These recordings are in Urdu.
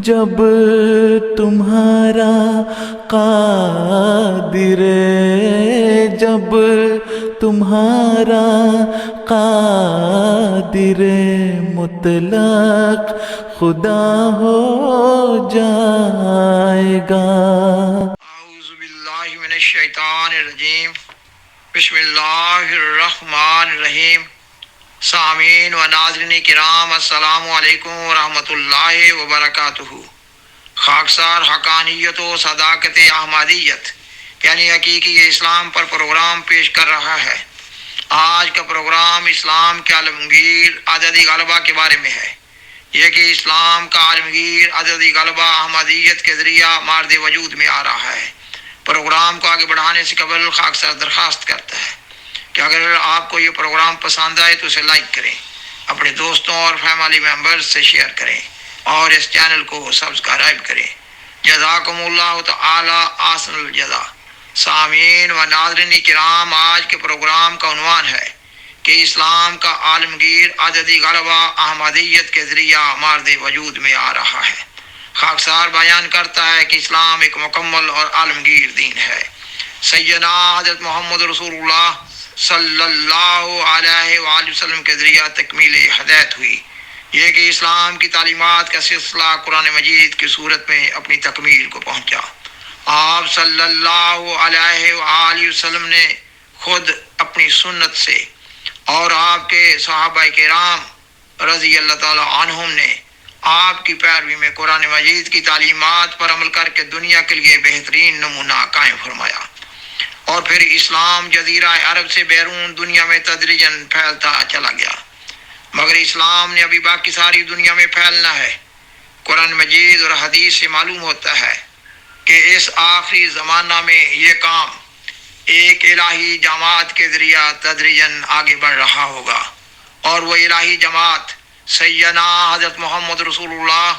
جب تمہارا قادر، جب تمہارا قادر مطلق خدا ہو جائے گا۔ اعوذ باللہ من الشیطان الرجیم، بسم اللہ الرحمن الرحیم۔ سامعین و ناظرین کرام، السلام علیکم ورحمۃ اللہ وبرکاتہ۔ خاکسار حقانیت و صداقت احمدیت یعنی حقیقی اسلام پر پروگرام پیش کر رہا ہے۔ آج کا پروگرام اسلام کے عالمگیر عددی غلبہ کے بارے میں ہے۔ یہ کہ اسلام کا عالمگیر عددی غلبہ احمدیت کے ذریعہ مارد وجود میں آ رہا ہے۔ پروگرام کو آگے بڑھانے سے قبل خاکسار درخواست کرتا ہے کہ اگر آپ کو یہ پروگرام پسند آئے تو اسے لائک کریں، اپنے دوستوں اور فیملی ممبرز سے شیئر کریں اور اس چینل کو سبسکرائب کریں۔ جزاکم اللہ تعالی احسن الجزا۔ سامعین و ناظرین کرام، آج کے پروگرام کا عنوان ہے کہ اسلام کا عالمگیر عددی غلبہ احمدیت کے ذریعہ مارد وجود میں آ رہا ہے۔ خاکسار بیان کرتا ہے کہ اسلام ایک مکمل اور عالمگیر دین ہے۔ سیدنا حضرت محمد رسول اللہ صلی اللہ علیہ وآلہ وسلم کے ذریعہ تکمیل ہدایت ہوئی۔ یہ کہ اسلام کی تعلیمات کا سلسلہ قرآن مجید کی صورت میں اپنی تکمیل کو پہنچا۔ آپ صلی اللہ علیہ وآلہ وسلم نے خود اپنی سنت سے اور آپ کے صحابہ کرام رضی اللہ تعالی عنہم نے آپ کی پیروی میں قرآن مجید کی تعلیمات پر عمل کر کے دنیا کے لیے بہترین نمونہ قائم فرمایا، اور پھر اسلام جزیرہ عرب سے بیرون دنیا میں تدریجاً پھیلتا چلا گیا، مگر اسلام نے ابھی باقی ساری دنیا میں پھیلنا ہے۔ قرآن مجید اور حدیث سے معلوم ہوتا ہے کہ اس آخری زمانہ میں یہ کام ایک الہی جماعت کے ذریعہ تدریجاً آگے بڑھ رہا ہوگا، اور وہ الہی جماعت سیدنا حضرت محمد رسول اللہ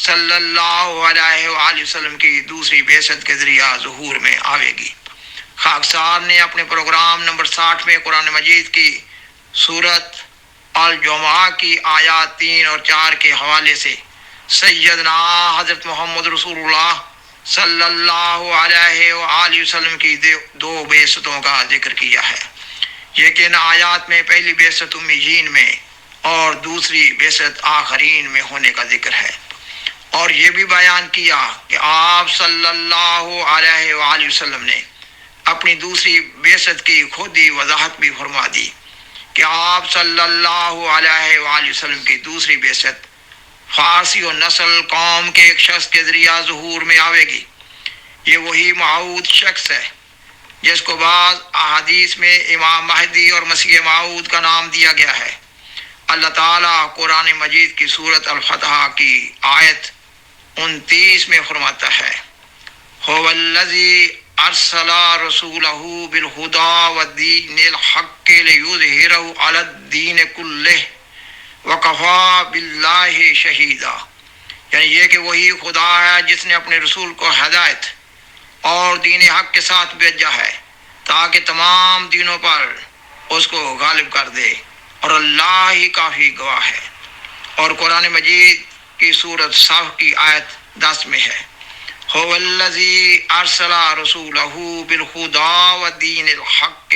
صلی اللہ علیہ وآلہ وسلم کی دوسری بعثت کے ذریعہ ظہور میں آوے گی۔ خاکسار نے اپنے پروگرام نمبر 60 میں قرآن مجید کی سورت الجمعہ کی آیات 3 اور 4 کے حوالے سے سیدنا حضرت محمد رسول اللہ صلی اللہ علیہ وآلہ وسلم کی دو بعثتوں کا ذکر کیا ہے۔ یہ کہ ان آیات میں پہلی بعثت امیین میں اور دوسری بعثت آخرین میں ہونے کا ذکر ہے، اور یہ بھی بیان کیا کہ آپ صلی اللہ علیہ وآلہ وسلم نے اپنی دوسری بعثت کی خود ہی وضاحت بھی فرما دی کہ آپ صلی اللہ علیہ وآلہ وسلم کی دوسری بعثت فارسی و نسل قوم کے ایک شخص کے ذریعہ ظہور میں آوے گی۔ یہ وہی موعود شخص ہے جس کو بعض احادیث میں امام مہدی اور مسیح موعود کا نام دیا گیا ہے۔ اللہ تعالیٰ قرآن مجید کی سورت الفتح کی آیت 29 میں فرماتا ہے، هو الذی ارسل رسولہ بالہدی والدین الحق لیظہرہ علی الدین کلہ وکفی باللہ شہیدا۔ یعنی یہ کہ وہی خدا ہے جس نے اپنے رسول کو ہدایت اور دین حق کے ساتھ بھیجا ہے تاکہ تمام دینوں پر اس کو غالب کر دے، اور اللہ ہی کافی گواہ ہے۔ اور قرآن مجید کی سورت صف کی آیت 10 میں ہے، هو الذی ارسل رسولہ بالہدی والدین الحق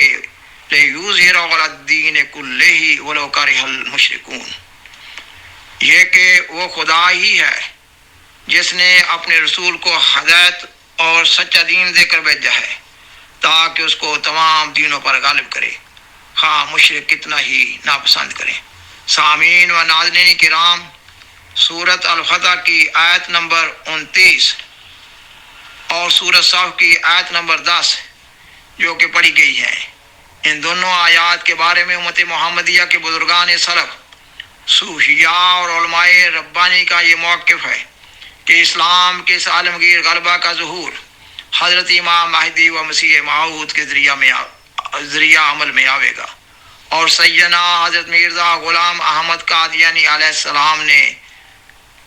لیظہرہ علی الدین کلہ ولو کرہ المشرکون۔ یہ کہ وہ خدا ہی ہے جس نے اپنے رسول کو ہدایت اور سچا دین دے کر بھیجا ہے تاکہ اس کو تمام دینوں پر غالب کرے، خواہ مشرک کتنا ہی ناپسند کریں۔ سامعین و ناظرین کرام، سورت الفتح کی آیت نمبر 29 اور سورت صف کی آیت نمبر 10 جو کہ پڑھی گئی ہے، ان دونوں آیات کے بارے میں امت محمدیہ کے بزرگان سلف، صوفیاء اور علماء ربانی کا یہ موقف ہے کہ اسلام کے اس عالمگیر غلبہ کا ظہور حضرت امام مہدی و مسیح موعود کے ذریعہ عمل میں آوے گا، اور سیدنا حضرت مرزا غلام احمد قادیانی علیہ السلام نے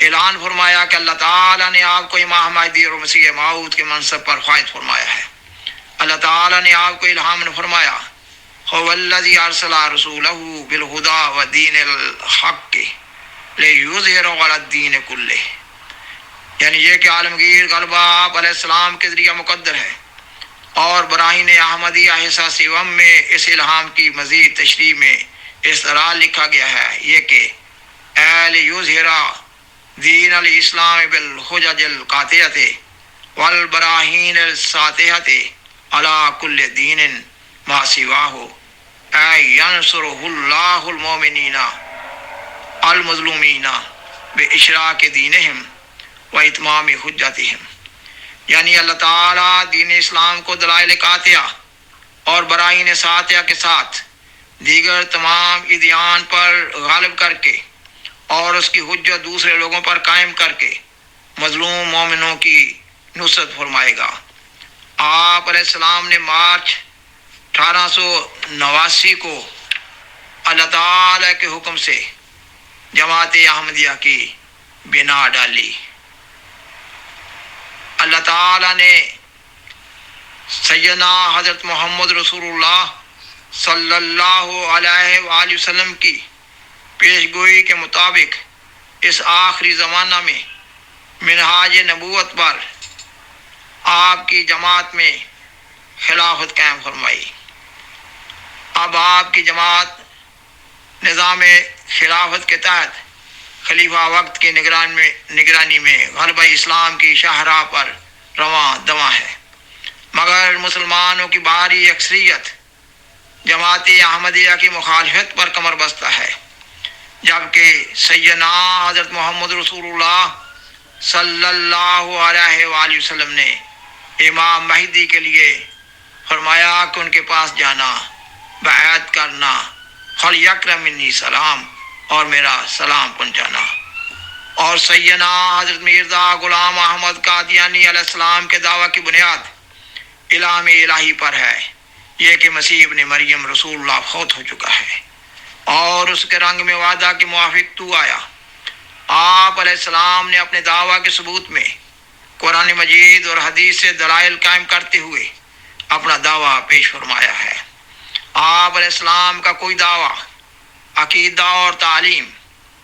اعلان فرمایا کہ اللہ تعالیٰ نے آپ کو امام مہدی اور مسیح موعود کے منصب پر فائز فرمایا ہے۔ اللہ تعالیٰ نے آپ کو الہام فرمایا، هو الذی ارسل رسولہ بالہدی ودین الحق لیظہرہ علی الدین کلہ۔ یعنی یہ کہ عالمگیر غلبہ آپ علیہ السلام کے ذریعہ مقدر ہے، اور براہین احمدیہ حصہ سیوم میں اس الہام کی مزید تشریح میں اس طرح لکھا گیا ہے یہ کہ اے لیظہرا دین الاسلام بالحجج القاطعۃ والبراہین الساطعۃ علی کل دین ما سواہ اے ینصرہ اللہ المؤمنین المظلومین باشراق دینہم و اتمام حجتہم، یعنی اللہ تعالیٰ دین اسلام کو دلائل قاطعہ اور براہین ساطعہ کے ساتھ دیگر تمام ادیان پر غالب کر کے اور اس کی حجت دوسرے لوگوں پر قائم کر کے مظلوم مومنوں کی نصرت فرمائے گا۔ آپ علیہ السلام نے مارچ 1889 کو اللہ تعالیٰ کے حکم سے جماعت احمدیہ کی بنا ڈالی۔ اللہ تعالیٰ نے سیدنا حضرت محمد رسول اللہ صلی اللہ علیہ وآلہ وسلم کی پیش گوئی کے مطابق اس آخری زمانہ میں منہاج نبوت پر آپ کی جماعت میں خلافت قائم فرمائی۔ اب آپ کی جماعت نظام خلافت کے تحت خلیفہ وقت کی نگرانی میں غلبہ اسلام کی شاہراہ پر رواں دواں ہے، مگر مسلمانوں کی بھاری اکثریت جماعت احمدیہ کی مخالفت پر کمر بستہ ہے، جبکہ سیدنا حضرت محمد رسول اللہ صلی اللہ علیہ وآلہ وسلم نے امام مہدی کے لیے فرمایا کہ ان کے پاس جانا، بیعت کرنا، فلیکرم منی سلام، اور میرا سلام پہنچانا۔ اور سیدنا حضرت مرزا غلام احمد قادیانی علیہ السلام کے دعویٰ کی بنیاد الہام الہی پر ہے یہ کہ مسیح ابن مریم رسول اللہ فوت ہو چکا ہے اور اس کے رنگ میں وعدہ کے موافق تو آیا۔ آپ علیہ السلام نے اپنے دعویٰ کے ثبوت میں قرآن مجید اور حدیث سے دلائل قائم کرتے ہوئے اپنا دعویٰ پیش فرمایا ہے۔ آپ علیہ السلام کا کوئی دعویٰ، عقیدہ اور تعلیم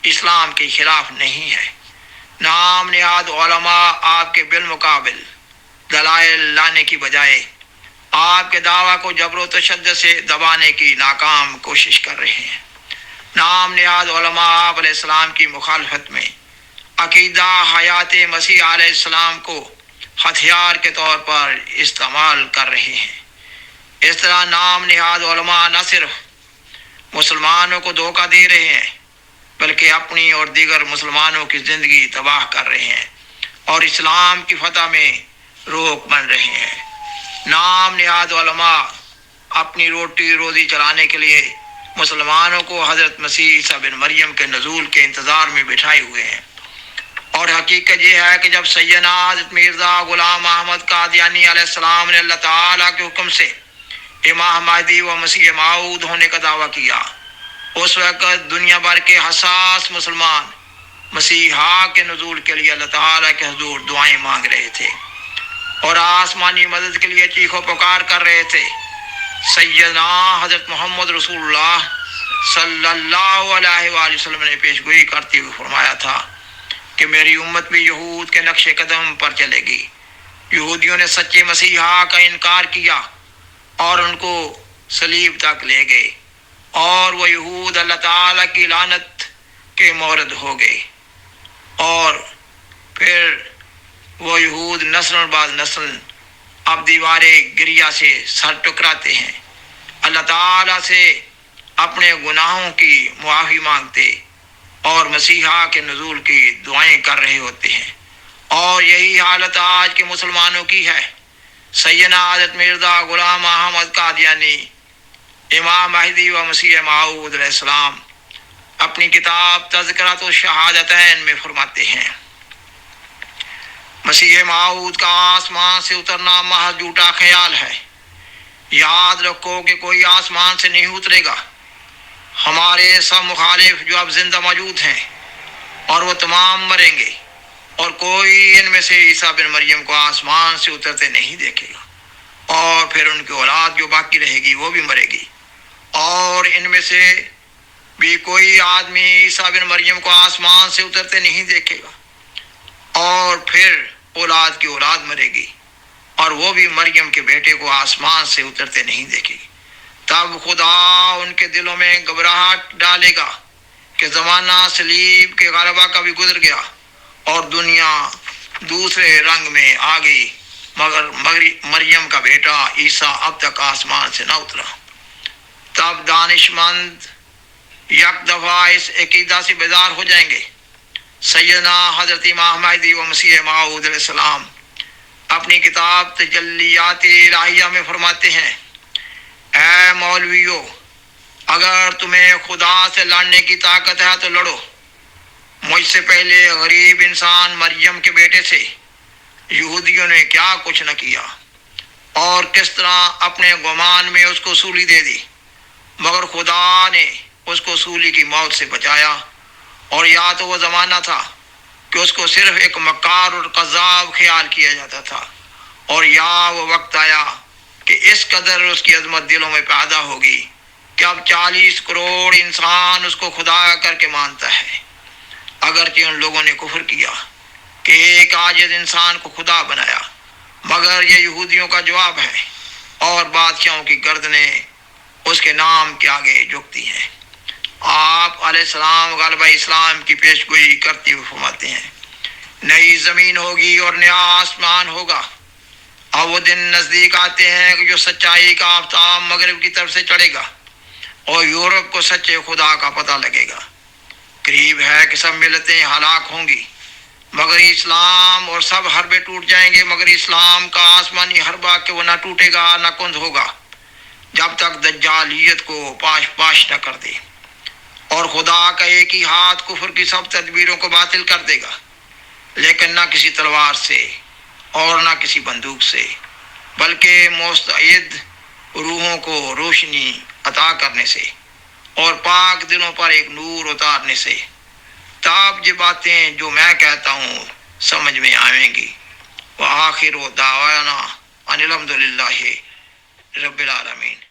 اسلام کے خلاف نہیں ہے۔ نام نہاد علماء آپ کے بالمقابل دلائل لانے کی بجائے آپ کے دعویٰ کو جبر و تشدد سے دبانے کی ناکام کوشش کر رہے ہیں۔ نام نہاد علماء آپ علیہ السلام کی مخالفت میں عقیدہ حیات مسیح علیہ السلام کو ہتھیار کے طور پر استعمال کر رہے ہیں۔ اس طرح نام نہاد علماء نہ صرف مسلمانوں کو دھوکہ دے رہے ہیں بلکہ اپنی اور دیگر مسلمانوں کی زندگی تباہ کر رہے ہیں اور اسلام کی فتح میں روک بن رہے ہیں۔ نام نہاد علماء اپنی روٹی روزی چلانے کے لیے مسلمانوں کو حضرت مسیح عیسیٰ بن مریم کے نزول کے انتظار میں بٹھائے ہوئے ہیں، اور حقیقت یہ ہے کہ جب سیدنا حضرت مرزا غلام احمد قادیانی علیہ السلام نے اللہ تعالیٰ کے حکم سے امام مہدی و مسیح موعود ہونے کا دعویٰ کیا، اس وقت دنیا بھر کے حساس مسلمان مسیحا کے نزول کے لیے اللہ تعالیٰ کے حضور دعائیں مانگ رہے تھے اور آسمانی مدد کے لیے چیخ و پکار کر رہے تھے۔ سیدنا حضرت محمد رسول اللہ صلی اللہ علیہ وآلہ وسلم نے پیش گوئی کرتے ہوئے فرمایا تھا کہ میری امت بھی یہود کے نقش قدم پر چلے گی۔ یہودیوں نے سچے مسیحا کا انکار کیا اور ان کو صلیب تک لے گئے، اور وہ یہود اللہ تعالیٰ کی لعنت کے مورد ہو گئے، اور پھر وہ یہود نسل بعد نسل اب دیوار گریہ سے سر ٹکراتے ہیں، اللہ تعالیٰ سے اپنے گناہوں کی معافی مانگتے اور مسیحا کے نزول کی دعائیں کر رہے ہوتے ہیں، اور یہی حالت آج کے مسلمانوں کی ہے۔ سیدنا حضرت مرزا غلام احمد قادیانی امام مہدی و مسیح موعود علیہ السلام اپنی کتاب تذکرۃ الشہادتین میں فرماتے ہیں، مسیح موعود کا آسمان سے اترنا محض جھوٹا خیال ہے۔ یاد رکھو کہ کوئی آسمان سے نہیں اترے گا۔ ہمارے سب مخالف جو اب زندہ موجود ہیں اور وہ تمام مریں گے، اور کوئی ان میں سے عیسیٰ بن مریم کو آسمان سے اترتے نہیں دیکھے گا، اور پھر ان کی اولاد جو باقی رہے گی وہ بھی مرے گی، اور ان میں سے بھی کوئی آدمی عیسیٰ بن مریم کو آسمان سے اترتے نہیں دیکھے گا۔ اور پھر اولاد کی اولاد مرے گی، اور وہ بھی مریم کے بیٹے کو آسمان سے اترتے نہیں دیکھے گی۔ تب خدا ان کے دلوں میں گھبراہٹ ڈالے گا کہ زمانہ صلیب کے غلبہ کا بھی گزر گیا اور دنیا دوسرے رنگ میں آ گئی، مگر مریم کا بیٹا عیسیٰ اب تک آسمان سے نہ اترا۔ تب دانش مند یک دفعہ اس عقیدہ سے بیدار ہو جائیں گے۔ سیدنا حضرت امام مہدی و مسیح موعود علیہ السلام اپنی کتاب تجلیات الہیہ میں فرماتے ہیں، اے مولویو، اگر تمہیں خدا سے لڑنے کی طاقت ہے تو لڑو۔ مجھ سے پہلے غریب انسان مریم کے بیٹے سے یہودیوں نے کیا کچھ نہ کیا، اور کس طرح اپنے گمان میں اس کو سولی دے دی، مگر خدا نے اس کو سولی کی موت سے بچایا۔ اور یا تو وہ زمانہ تھا کہ اس کو صرف ایک مکار اور قذاب خیال کیا جاتا تھا، اور یا وہ وقت آیا کہ اس قدر اس کی عظمت دلوں میں پیدا ہوگی کہ اب 40 کروڑ انسان اس کو خدا کر کے مانتا ہے۔ اگرچہ ان لوگوں نے کفر کیا کہ ایک عاجز انسان کو خدا بنایا، مگر یہ یہودیوں کا جواب ہے، اور بادشاہوں کی گردنیں اس کے نام کے آگے جھکتی ہیں۔ آپ علیہ السلام غلبہ اسلام کی پیش گوئی کرتے ہوئے فرماتے ہیں، نئی زمین ہوگی اور نیا آسمان ہوگا، اور وہ دن نزدیک آتے ہیں کہ جو سچائی کا آفتاب مغرب کی طرف سے چڑھے گا اور یورپ کو سچے خدا کا پتہ لگے گا۔ قریب ہے کہ سب ملتیں ہلاک ہوں گی مگر اسلام، اور سب حربے ٹوٹ جائیں گے مگر اسلام کا آسمانی حربہ کہ وہ نہ ٹوٹے گا نہ کند ہوگا جب تک دجالیت کو پاش پاش نہ کر دے۔ اور خدا کا ایک ہی ہاتھ کفر کی سب تدبیروں کو باطل کر دے گا، لیکن نہ کسی تلوار سے اور نہ کسی بندوق سے، بلکہ مستعد روحوں کو روشنی عطا کرنے سے اور پاک دلوں پر ایک نور اتارنے سے۔ تب یہ باتیں جو میں کہتا ہوں سمجھ میں آئیں گی۔ وآخر دعوانا ان الحمد للہ رب العالمین۔